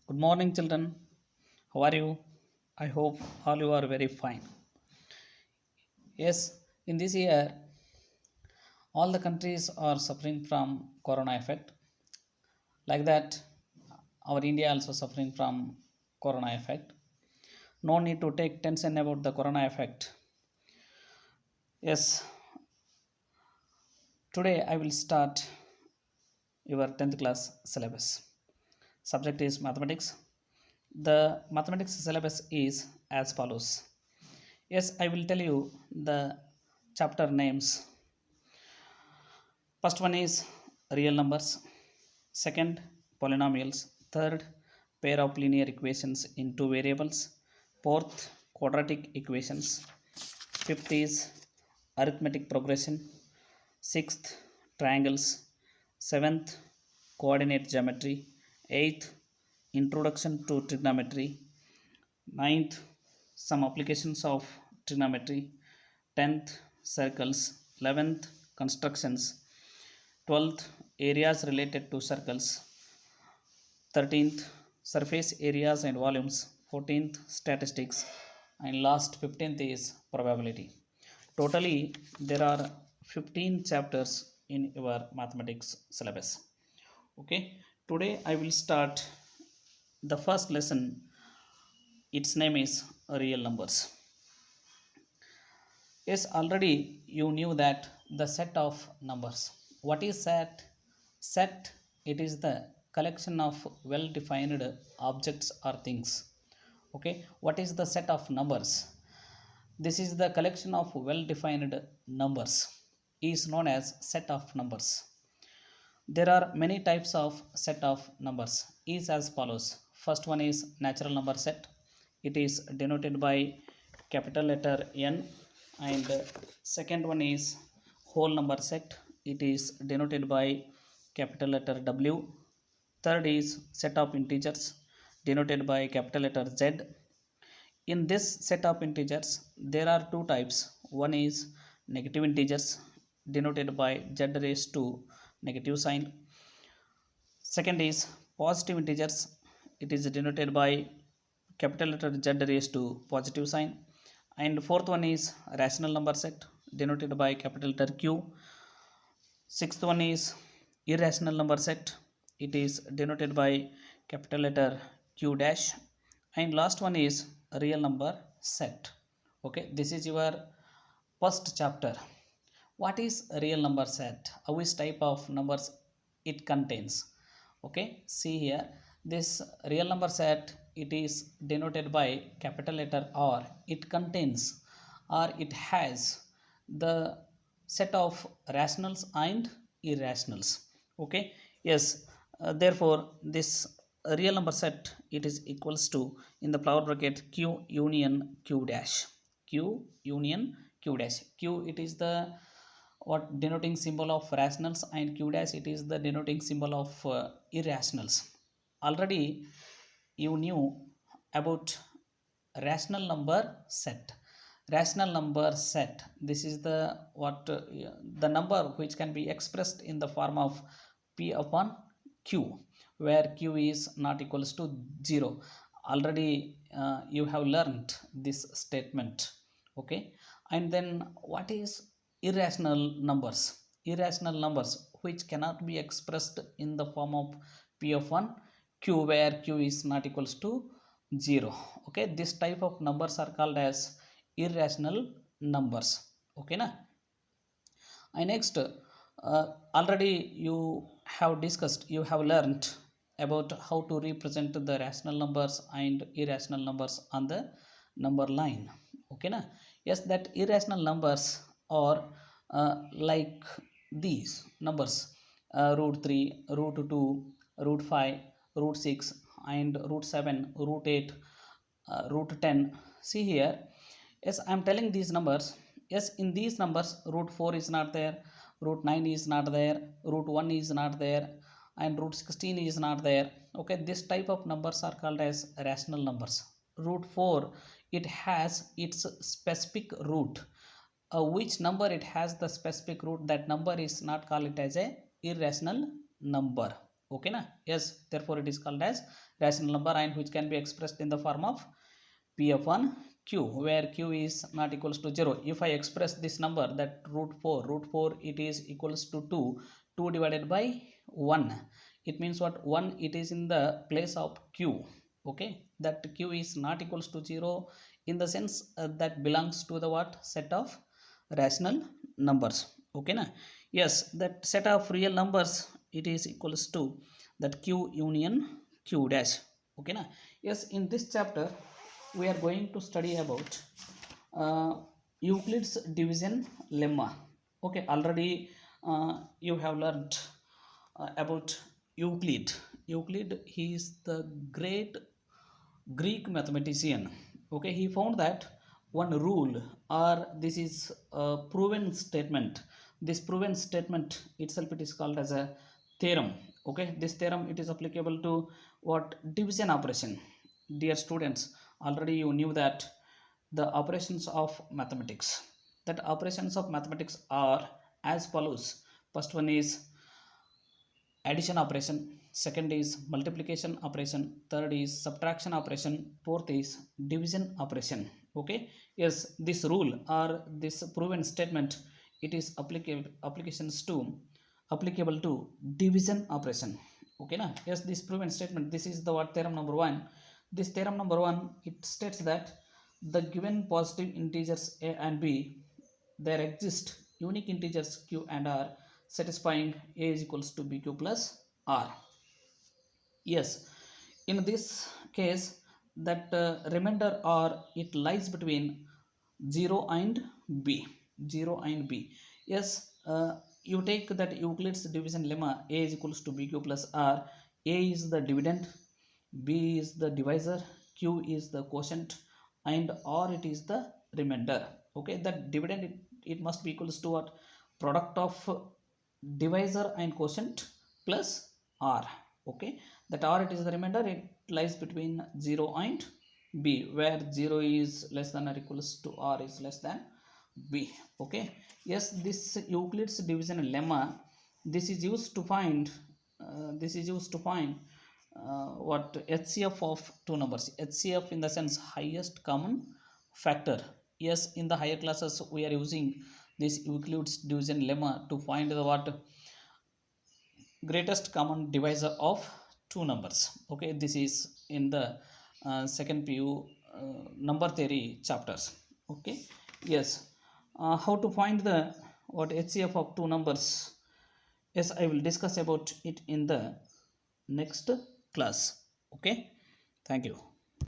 Good morning, children. How are you? I hope all you are very fine. Yes, in this year, all the countries are suffering from corona effect. Like that, our India also suffering from corona effect. No need to take tension about the corona effect. Yes, today I will start your 10th class syllabus. Subject is mathematics. The mathematics syllabus is as follows. Yes, I will tell you the chapter names. First one is real numbers. Second, polynomials. Third, pair of linear equations in two variables. Fourth, quadratic equations. Fifth is arithmetic progression. Sixth, triangles. Seventh, coordinate geometry. Eighth, introduction to trigonometry. Ninth, some applications of trigonometry. 10th, circles. 11th, constructions. 12th, areas related to circles. 13th, surface areas and volumes. 14th, statistics. And last 15th is probability. Totally, there are 15 chapters in your mathematics syllabus. Okay, today I will start the first lesson. Its name is real numbers. Yes, already you knew that the set of numbers. What is set? Set, it is the collection of well defined objects or things. Okay, what is the set of numbers? This is the collection of well defined numbers is known as set of numbers. There are many types of set of numbers is as follows. First one is natural number set. It is denoted by capital letter N. And second one is whole number set. It is denoted by capital letter W. Third is set of integers denoted by capital letter Z. In this set of integers there are two types. One is negative integers denoted by Z raised to negative sign. Second is positive integers. It is denoted by capital letter Z raised to positive sign. And fourth one is rational number set denoted by capital letter Q. Sixth one is irrational number set. It is denoted by capital letter Q dash. And last one is real number set. Okay, this is your first chapter. What is real number set? Which type of numbers it contains? Okay, see here, this real number set, it is denoted by capital letter R. It contains or it has the set of rationals and irrationals. Okay, yes, therefore this real number set, it is equals to, in the flower bracket, q union q dash. Q union q dash. Q, it is the what denoting symbol of rationals, and q dash, it is the denoting symbol of irrationals. Already you knew about rational number set. Rational number set, this is the what the number which can be expressed in the form of p upon q, where q is not equals to 0. Already you have learned this statement. Okay, and then what is irrational numbers? Irrational numbers which cannot be expressed in the form of p of 1 q, where q is not equals to 0. Okay, this type of numbers are called as irrational numbers. Okay na. And next, already you have discussed, you have learned about how to represent the rational numbers and irrational numbers on the number line. Okay na. Yes, that irrational numbers are like these numbers: root 3, root 2, root 5, root 6, and root 7, root 8, root 10. See here, yes, I am telling these numbers. Yes, in these numbers root 4 is not there, root 9 is not there, root 1 is not there, and root 16 is not there. Okay, this type of numbers are called as rational numbers. Root 4, it has its specific root. Which number it has the specific root, that number is not called it as a irrational number. Okay na. Yes, therefore it is called as rational number and which can be expressed in the form of p upon q, where q is not equals to 0. If I express this number, that root 4 it is equals to 2 divided by 1, it means what, 1 it is in the place of q. Okay, that q is not equals to 0 in the sense that belongs to the what, set of rational numbers. Okay na? Yes, that set of real numbers, it is equals to that q union q dash. Okay na? Yes, in this chapter we are going to study about uh, Euclid's division lemma. Okay, already you have learned about Euclid. Euclid, he is the great Greek mathematician. Okay, he found that one rule, or this is a proven statement. This proven statement itself, it is called as a theorem. Okay, this theorem, it is applicable to what, division operation. Dear students, already you knew that the operations of mathematics. That operations of mathematics are as follows. First one is addition operation, second is multiplication operation, third is subtraction operation, fourth is division operation. Okay, yes, this rule or this proven statement, it is applicable to division operation. Okay na? Yes, this proven statement, this is the what, theorem number 1. This theorem number 1, it states that the given positive integers a and b, there exist unique integers q and r satisfying a is equals to bq plus r. Yes, in this case, that remainder or it lies between 0 and b, 0 and b. Yes, you take that Euclid's division lemma, a is equals to bq plus r. A is the dividend, b is the divisor, q is the quotient, and r it is the remainder. Okay, that dividend, it must be equals to what, product of divisor and quotient plus r. Okay, that r it is the remainder, it lies between 0 and b, where 0 is less than or equals to r is less than b. Okay, yes, this Euclid's division lemma, this is used to find what, HCF of two numbers. HCF in the sense highest common factor. Yes, in the higher classes we are using this Euclid's division lemma to find the what, greatest common divisor of two numbers. Okay, this is in the second pu number theory chapters. Okay, yes, how to find the what, HCF of two numbers, yes, I will discuss about it in the next class. Okay, thank you.